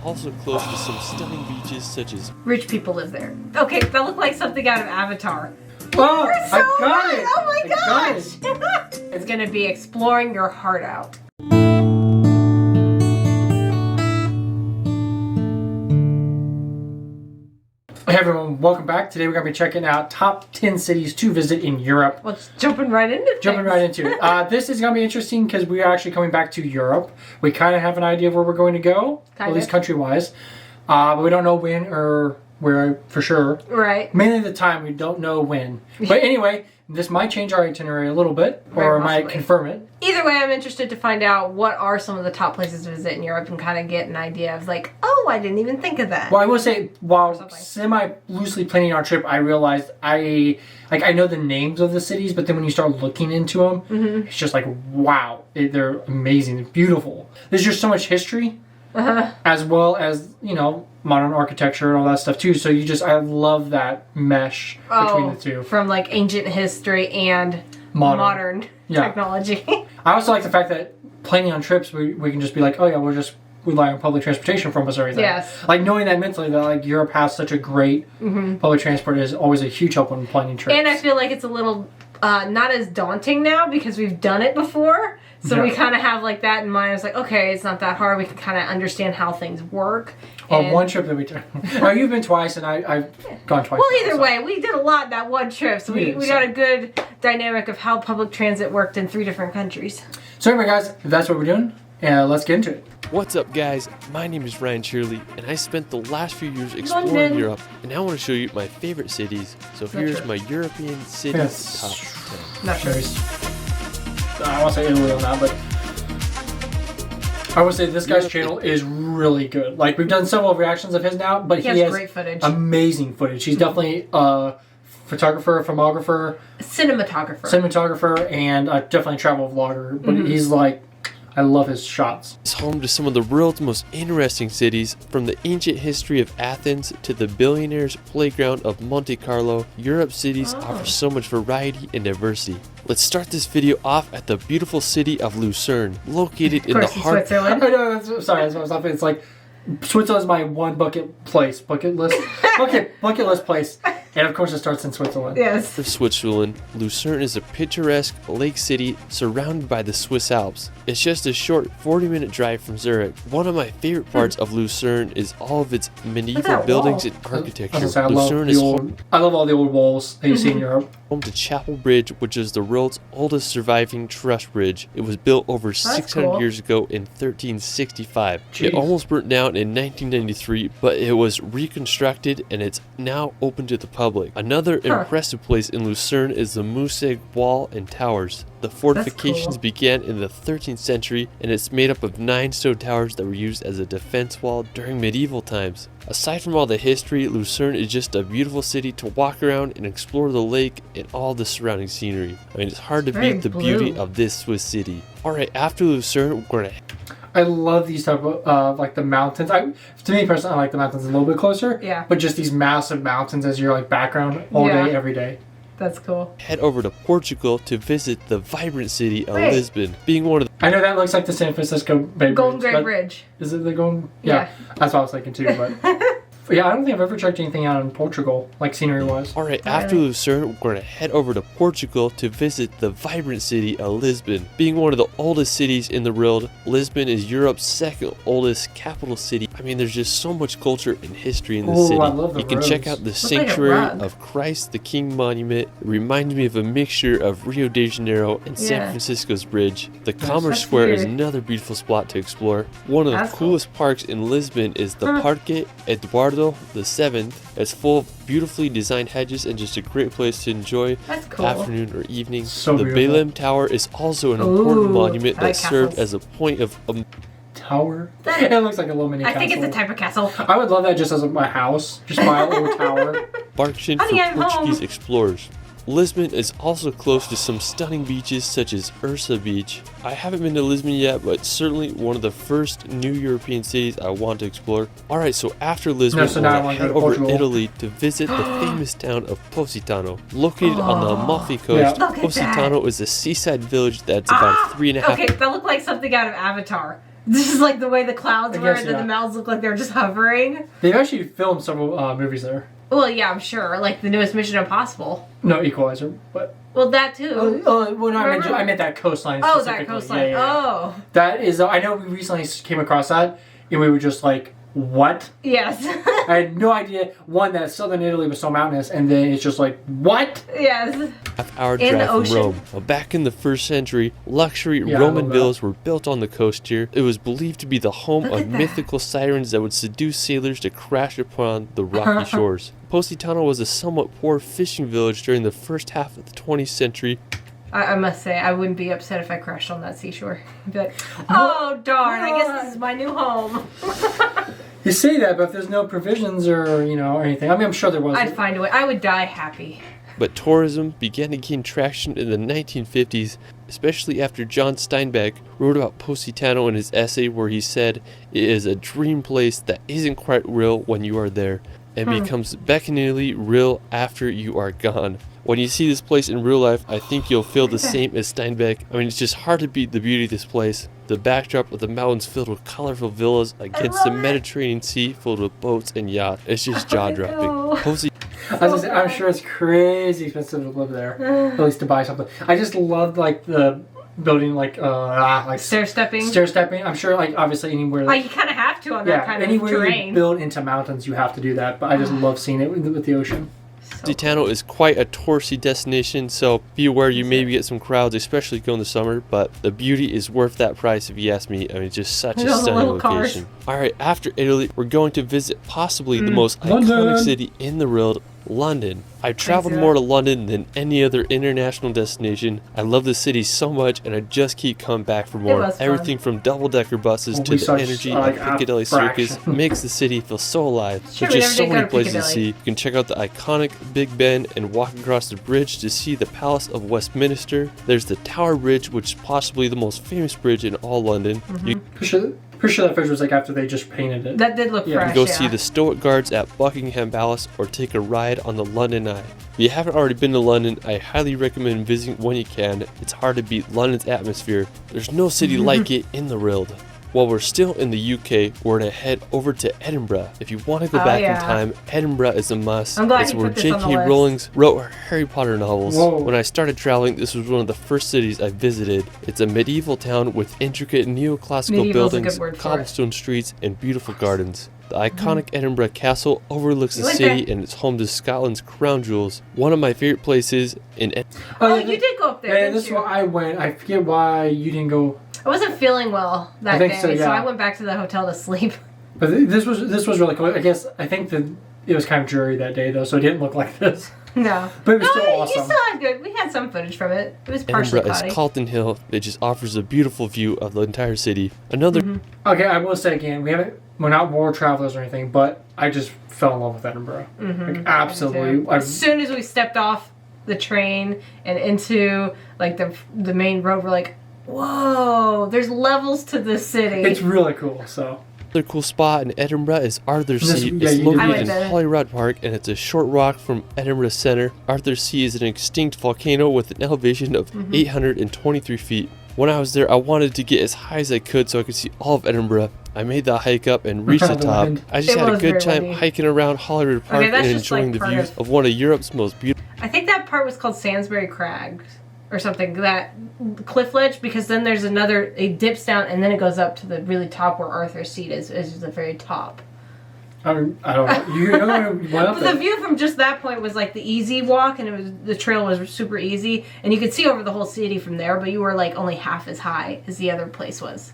also close to some stunning beaches such as... Rich people live there. Okay, that looked like something out of Avatar. Oh, You're so I got right. it! Oh my I got gosh! It's gonna be exploring your heart out. Hey everyone, welcome back. Today we're going to be checking out top 10 cities to visit in Europe. Well, jumping right into things. Jumping right into it. This is going to be interesting because we are actually coming back to Europe. We kind of have an idea of where we're going to go, at least country-wise. But we don't know when or where for sure. Right. Mainly the time, we don't know when. But anyway, this might change our itinerary a little bit, or might confirm it. Either way, I'm interested to find out what are some of the top places to visit in Europe and kind of get an idea of like, oh, I didn't even think of that. Well, I will say, while semi-loosely planning our trip, I realized I know the names of the cities, but then when you start looking into them, it's just like, wow, they're amazing, they're beautiful. There's just so much history, as well as, you know, modern architecture and all that stuff too. So I love that mesh between the two. From like ancient history and modern technology. I also like the fact that planning on trips, we can just be like, oh yeah, we'll just rely on public transportation from us everything. Yes. Like knowing that mentally that like Europe has such a great public transport is always a huge help when planning trips. And I feel like it's a little not as daunting now because we've done it before. So we kind of have like that in mind. It's like, okay, it's not that hard. We can kind of understand how things work. One trip that we took. Oh, you've been twice and I've gone twice. Well, either way, we did a lot that one trip. So we got a good dynamic of how public transit worked in 3 different countries. So anyway, guys, if that's what we're doing, let's get into it. What's up, guys? My name is Ryan Shirley, and I spent the last few years exploring Europe, and now I want to show you my favorite cities. So here's my European cities top 10. Not sure. I want to say Italy on that, but I would say this guy's channel is really good. Like, we've done several reactions of his now, but he has great footage. Amazing footage. He's definitely a photographer, filmographer, cinematographer, and definitely a travel vlogger. But he's like, I love his shots. It's home to some of the world's most interesting cities, from the ancient history of Athens to the billionaire's playground of Monte Carlo. Europe's cities offer so much variety and diversity. Let's start this video off at the beautiful city of Lucerne, located in the heart of Switzerland. I know, that's what I was laughing. It's like, Switzerland's my one bucket list place. And of course it starts in Switzerland. Yes. For Switzerland, Lucerne is a picturesque lake city surrounded by the Swiss Alps. It's just a short 40-minute drive from Zurich. One of my favorite parts of Lucerne is all of its medieval buildings and architecture. I love all the old walls that you see in Europe. Home to Chapel Bridge, which is the world's oldest surviving truss bridge. It was built over 600 years ago in 1365. Jeez. It almost burnt down in 1993, but it was reconstructed and it's now open to the public. Another impressive place in Lucerne is the Mooseg Wall and Towers. The fortifications began in the 13th century, and it's made up of 9 stone towers that were used as a defense wall during medieval times. Aside from all the history, Lucerne is just a beautiful city to walk around and explore the lake and all the surrounding scenery. I mean, it's hard to beat the beauty of this Swiss city. Alright, after Lucerne, we're gonna... I love these type of like the mountains. To me personally, I like the mountains a little bit closer. Yeah. But just these massive mountains as your like background all day, every day. That's cool. Head over to Portugal to visit the vibrant city of Lisbon, being one of the... I know that looks like the San Francisco Bay Golden Bridge. Gate Bridge. Is it the Golden? Yeah. That's what I was thinking too, but... Yeah, I don't think I've ever checked anything out in Portugal, like scenery-wise. Alright, after Lucerne, we're going to head over to Portugal to visit the vibrant city of Lisbon. Being one of the oldest cities in the world, Lisbon is Europe's second oldest capital city. I mean, there's just so much culture and history in the city. I love the You can check out the Sanctuary of Christ the King Monument. It reminds me of a mixture of Rio de Janeiro and San Francisco's bridge. The Commerce Square is another beautiful spot to explore. One of the coolest parks in Lisbon is the Parque Eduardo the 7th. It's full of beautifully designed hedges and just a great place to enjoy afternoon or evening. The Belém Tower is also an important monument that served as a point of... Tower? It looks like a little mini castle. I think it's a type of castle. I would love that just as my house. Just my little tower. Barkshin for Portuguese explorers. Lisbon is also close to some stunning beaches such as Ursa Beach. I haven't been to Lisbon yet, but certainly one of the first new European cities I want to explore. Alright, so after Lisbon, we'll head over to Italy to visit the famous town of Positano. Located on the Amalfi Coast, Positano is a seaside village that's about 3.5... Okay, that looked like something out of Avatar. This is like the way the clouds were, and then yeah. the mountains look like they're just hovering. They've actually filmed several movies there. Well, yeah, I'm sure. Like the newest Mission Impossible. No, Equalizer, but... Well, that too. well, no, I meant that coastline Oh, that coastline. Yeah. Oh. That is... I know we recently came across that, and we were just like, what? Yes. I had no idea, one, that southern Italy was so mountainous, and then it's just like, what? Yes. Half-hour In the drive from ocean. Rome. Now, back in the 1st century, luxury Yeah, I Roman love that. villas were built on the coast here. It was believed to be the home Look of at that. mythical sirens that would seduce sailors to crash upon the rocky shores. Positano was a somewhat poor fishing village during the first half of the 20th century. I must say, I wouldn't be upset if I crashed on that seashore. I'd be like, oh, darn, I guess this is my new home. You say that, but if there's no provisions or, or anything, I mean, I'm sure there was. I'd find a way. I would die happy. But tourism began to gain traction in the 1950s, especially after John Steinbeck wrote about Positano in his essay where he said it is a dream place that isn't quite real when you are there and becomes beckoningly real after you are gone. When you see this place in real life, I think you'll feel the same as Steinbeck. I mean, it's just hard to beat the beauty of this place. The backdrop of the mountains filled with colorful villas against the love it. Mediterranean Sea filled with boats and yachts. It's just jaw-dropping. know. As I said, I'm sure it's crazy expensive to live there, at least to buy something. I just love like the building, like Stair stepping. stair stepping. I'm sure, like obviously anywhere. You kind of have to on that kind of anywhere you terrain. build into mountains, you have to do that. But I just love seeing it with the ocean. Positano is quite a touristy destination, so be aware you maybe get some crowds, especially during the summer, but the beauty is worth that price if you ask me. I mean, just such a Those stunning little cars. location. Alright, after Italy, we're going to visit possibly the most London. iconic city in the world, London. I've traveled more to London than any other international destination. I love the city so much, and I just keep coming back for more. was fun. Everything from double-decker buses to we the saw energy like of Piccadilly a Circus fraction. makes the city feel so alive. Sure, There's we just so never did go many to places to Piccadilly. see. You can check out the iconic Big Ben and walk across the bridge to see the Palace of Westminster. There's the Tower Bridge, which is possibly the most famous bridge in all London. You Pretty sure that bridge was like after they just painted it. That did look Yeah. fresh. can go see the Stoic Guards at Buckingham Palace or take a ride on the London Eye. If you haven't already been to London, I highly recommend visiting when you can. It's hard to beat London's atmosphere. There's no city like it in the world. While we're still in the UK, we're going to head over to Edinburgh. If you want to go back in time, Edinburgh is a must. I'm glad It's you where put this on the J.K. list. Rowling wrote her Harry Potter novels. Whoa. When I started traveling, this was one of the first cities I visited. It's a medieval town with intricate neoclassical Medieval's a buildings, good word for it. cobblestone streets, and beautiful gardens. The iconic Edinburgh Castle overlooks the You went city there? and it's home to Scotland's crown jewels. One of my favorite places in Oh, yeah, you did go up there, Yeah, didn't this is you? where I went. I forget why you didn't go. I wasn't feeling well that I think day, so, yeah. I went back to the hotel to sleep. But this was really cool. I think that it was kind of dreary that day though, so it didn't look like this. No. But it was No, still you awesome. still had good. We had some footage from it. It was partially Edinburgh cloudy. is Calton Hill. It just offers a beautiful view of the entire city. Another Okay, I will say again, we're not war travelers or anything, but I just fell in love with Edinburgh. Like, absolutely. As soon as we stepped off the train and into like the main road, we're like, whoa, there's levels to this city. It's really cool. So Another cool spot in Edinburgh is Arthur's This- Seat. yeah, It's you did I located went in there. Holyrood Park, and it's a short walk from Edinburgh Centre. Arthur's Seat is an extinct volcano with an elevation of 823 feet. When I was there, I wanted to get as high as I could so I could see all of Edinburgh. I made that hike up and reached the The top. wind. I just It had a was good very time windy. hiking around Holyrood Park that's and just, like, enjoying the part views of- of one of Europe's most beautiful. I think that part was called Salisbury Crags or something, that cliff ledge, because then there's it dips down and then it goes up to the really top where Arthur's Seat is the very top. I don't know. You went up But the there. view from just that point was like the easy walk, and the trail was super easy, and you could see over the whole city from there, but you were like only half as high as the other place was.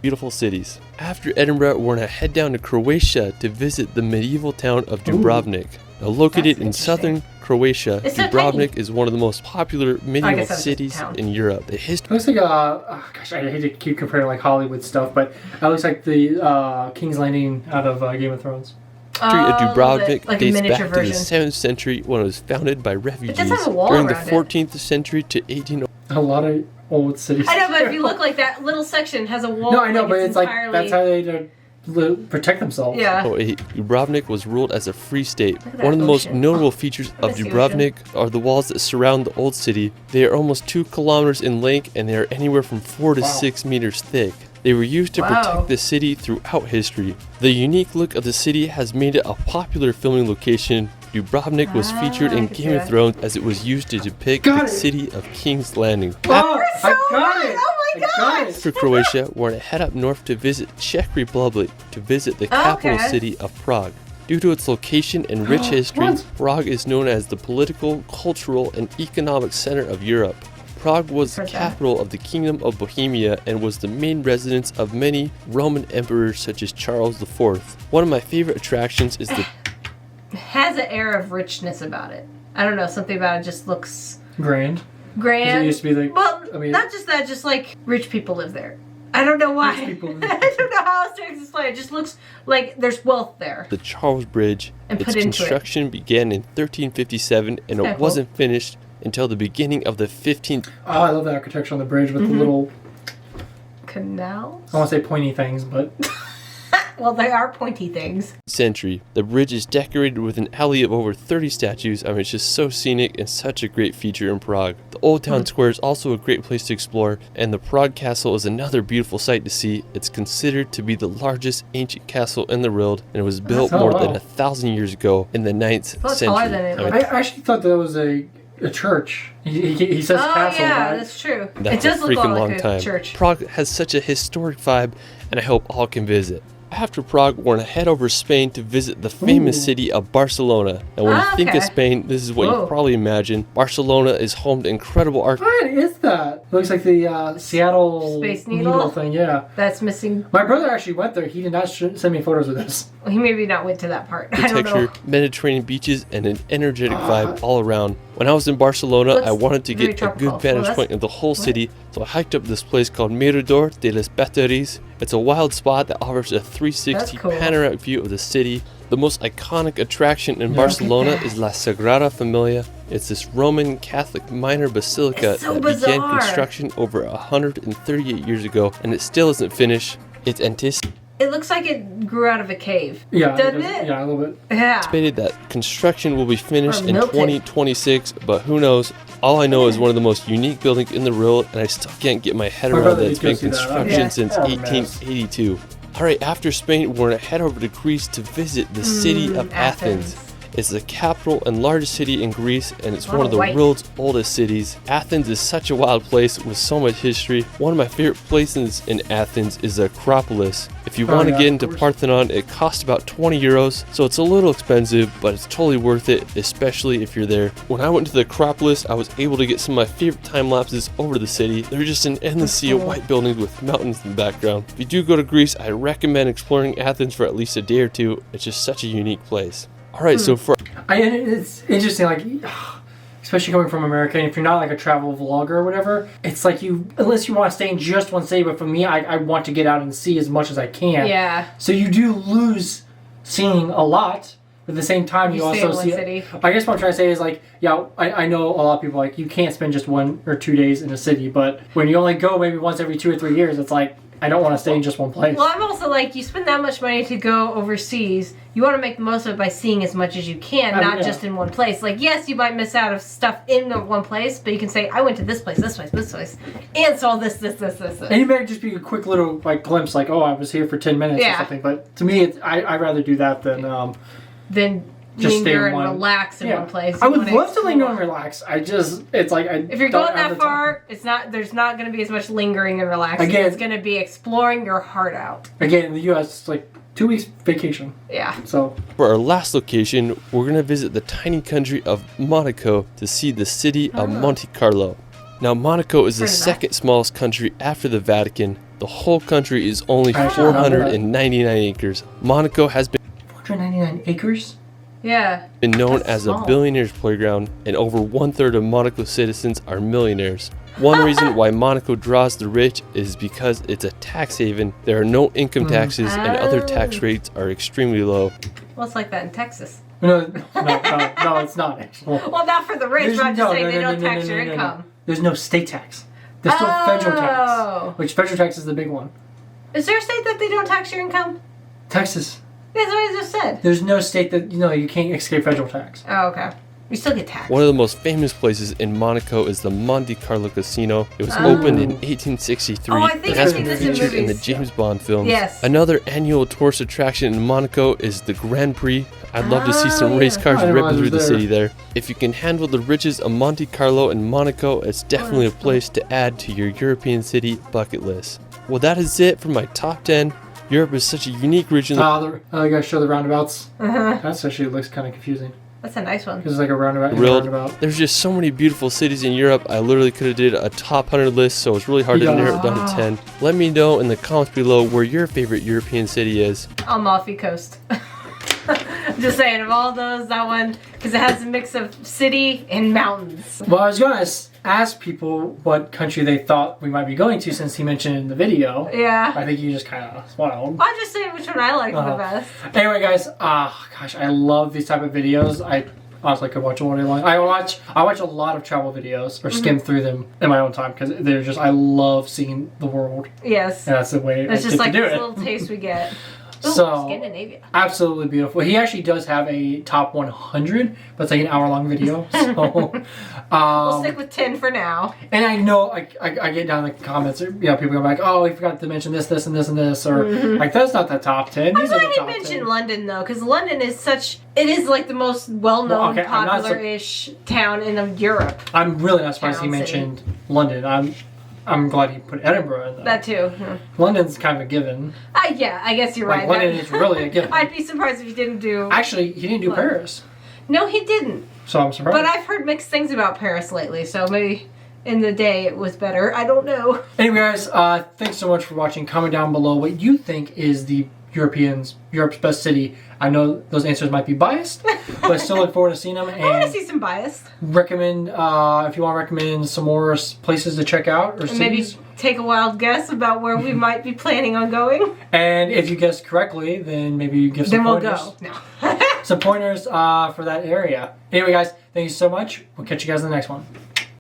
Beautiful cities. After Edinburgh, we're going to head down to Croatia to visit the medieval town of Dubrovnik. Now, located in interesting. southern Croatia, It's so Dubrovnik tiny. is one of the most popular medieval guess that's a cities town. in Europe. The history It looks like gosh, I hate to keep comparing like Hollywood stuff, but it looks like the King's Landing out of Game of Thrones. of Dubrovnik like a dates miniature back to the version. 7th century when it was founded by refugees. have a wall During the around it. 14th century to 18... A lot of old cities. I know, but if you look like that little section has a wall. No, I know, but it's like entirely... that's how they protect themselves. Yeah. Dubrovnik was ruled as a free state. Look at that One of the most ocean. notable features of miss the Dubrovnik are the walls that surround the old city. They are almost 2 kilometers in length and they are anywhere from 4 to Wow. 6 meters thick. They were used to Wow. protect the city throughout history. The unique look of the city has made it a popular filming location. Dubrovnik was featured in I can see Game of that. Thrones as it was used to depict Got the it. city of King's Landing. Oh, so I got right. it. Oh my I got gosh. it. For Croatia, we're going to head up north to visit Czech Republic to visit the capital Okay. city of Prague. Due to its location and rich history, What? Prague is known as the political, cultural, and economic center of Europe. Prague was the Heard that. capital of the Kingdom of Bohemia and was the main residence of many Roman emperors such as Charles IV. One of my favorite attractions is the It has an air of richness about it. I don't know, something about it just looks Grand. grand. It used to be like, Well, I mean- not just that, just like rich people live there. I don't know why. Rich people live I don't know how else to explain it. It just looks like there's wealth there. Charles Bridge. And Its put into it. construction began in 1357 and Yeah, it cool. wasn't finished until the beginning of the 15th Oh, I love the architecture on the bridge with Mm-hmm. the little, Canals? I want to say pointy things, but Well, they are pointy things. century. The bridge is decorated with an alley of over 30 statues. I mean, it's just so scenic and such a great feature in Prague. The Old Town Square is also a great place to explore, and the Prague Castle is another beautiful sight to see. It's considered to be the largest ancient castle in the world, and it was built Oh, more wow. than 1,000 years ago in the 9th Well, it's century. taller than it I mean, I actually thought that was a church. He says Oh, castle. yeah, right? that's true. that's it does a look a freaking lot long like a time. church. Prague has such a historic vibe, and I hope all can visit. After Prague, we're going to head over to Spain to visit the famous Ooh. city of Barcelona. And when you think of Okay. Spain, this is what you Whoa. probably imagine. Barcelona is home to incredible What is that? Looks like the Seattle Space Needle? thing, yeah. That's missing. My brother actually went there. He did not send me photos of this. He maybe not went to that part. I don't know. architecture, Mediterranean beaches, and an energetic vibe all around. When I was in Barcelona, Looks I wanted to very get a tropical. good vantage Well, point of the whole city, so I hiked up this place called Mirador de las Batteries. It's a wild spot that offers a 360 That's cool. panoramic view of the city. The most iconic attraction in Barcelona is La Sagrada Familia. It's this Roman Catholic minor basilica It's so that began bizarre. construction over 138 years ago, and it still isn't finished. It's anticipated It looks like it grew out of a cave. Yeah, Doesn't does- it? Yeah, a little bit. Yeah. that construction will be finished Or in melted. 2026, but who knows? All I know is one of the most unique buildings in the world, and I still can't get my head My around brother that it's did go been see that. construction Yeah. since Oh, mess. 1882. All right, after Spain, we're going to head over to Greece to visit the city of Athens. It's the capital and largest city in Greece, and it's one of the white. world's oldest cities. Athens is such a wild place with so much history. One of my favorite places in Athens is the Acropolis. If you Oh, want to yeah, get of into course. Parthenon, it costs about 20 euros, so it's a little expensive, but it's totally worth it, especially if you're there. When I went to the Acropolis, I was able to get some of my favorite time lapses over the city. They're just an endless sea of white buildings with mountains in the background. If you do go to Greece, I recommend exploring Athens for at least a day or two. It's just such a unique place. All right, so for It's interesting, like, especially coming from America, and if you're not like a travel vlogger or whatever, it's like unless you want to stay in just one city, but for me, I want to get out and see as much as I can. Yeah. So you do lose seeing a lot, but at the same time, you You stay also in one see. city. I guess what I'm trying to say is like, yeah, I know a lot of people like you can't spend just 1 or 2 days in a city, but when you only go maybe once every 2 or 3 years, it's like I don't want to stay in just one place. Well, I'm also like, you spend that much money to go overseas. You want to make the most of it by seeing as much as you can, not yeah. just in one place. Like, yes, you might miss out of stuff in the one place, but you can say, I went to this place, this place, this place, and saw this. And it may just be a quick little like glimpse, like, oh, I was here for 10 minutes Yeah. or something. But to me, I'd rather do that than Then Just stay linger in and one- relax in one place. I You would wanna love to linger and explore. relax. It's like If you're going that far, there's not going to be as much lingering and relaxing. Again- It's going to be exploring your heart out. Again, in the U.S., it's like 2 weeks vacation. Yeah. So our last location, we're going to visit the tiny country of Monaco to see the city of Monte Carlo. Now, Monaco is the Heard of that. second smallest country after the Vatican. The whole country is only I actually remember that. 499 acres. Monaco has 499 acres. Yeah. been known That's as small. a billionaire's playground, and over 1/3 of Monaco citizens are millionaires. One reason why Monaco draws the rich is because it's a tax haven. There are no income taxes, and other tax Oh. rates are extremely low. Well, it's like that in Texas. No, it's not actually. Well, not for the rich, There's but I'm just no- saying no, they no, don't no, tax no, your no, no. income. There's no state tax. There's still federal Oh. tax, which federal tax is the big one. Is there a state that they don't tax your income? Texas. That's what I just said. There's no state that you can't escape federal tax. Oh, okay. We still get taxed. One of the most famous places in Monaco is the Monte Carlo Casino. It was opened in 1863 Oh, I think and has I've been seen this in featured in the movies. James Bond films. Yes. Another annual tourist attraction in Monaco is the Grand Prix. I'd love to see some race cars I didn't ripping realize through it the was city there. If you can handle the riches of Monte Carlo and Monaco, it's definitely a place to add to your European city bucket list. Well, that is it for my top 10. Europe is such a unique region. I gotta show the roundabouts. That's actually looks kind of confusing. That's a nice one. Because it's like a roundabout. Thrilled. There's just so many beautiful cities in Europe. I literally could have did a top 100 list, so it's really hard to narrow it down to 10. Let me know in the comments below where your favorite European city is. Amalfi Coast. Just saying, of all those, that one, because it has a mix of city and mountains. Well, I was going to ask people what country they thought we might be going to since he mentioned it in the video. Yeah. I think you just kind of swallowed. I'll just say which one I like the best. Anyway, guys, gosh, I love these type of videos. I honestly could watch all day long. I watch a lot of travel videos or skim through them in my own time because they're just, I love seeing the world. Yes. And that's the way it's I just get like to do this it. little taste we get. Ooh, So, Scandinavia. Absolutely beautiful. He actually does have a top 100, but it's like an hour-long video. So, We'll stick with 10 for now. And I know, I get down in the comments, people go like, oh, we forgot to mention this, and this, or like, that's not the top 10. I'm glad you mentioned London, though, because London is it is like the most well-known, popular-ish town in Europe. I'm really not surprised he mentioned London. I'm glad he put Edinburgh in there. That too. London's kind of a given. Yeah, I guess you're right. London is really a given. I'd be surprised if he didn't do... Actually, he didn't do Paris. No, he didn't. So I'm surprised. But I've heard mixed things about Paris lately, so maybe in the day it was better. I don't know. Anyway, guys, thanks so much for watching. Comment down below what you think is the Europe's best city. I know those answers might be biased, but I still look forward to seeing them. And I want to see some bias. Recommend, if you want to recommend some more places to check out or cities. Maybe take a wild guess about where we might be planning on going. And if you guessed correctly, then maybe you give some pointers. Then we'll go. Some pointers for that area. Anyway, guys, thank you so much. We'll catch you guys in the next one.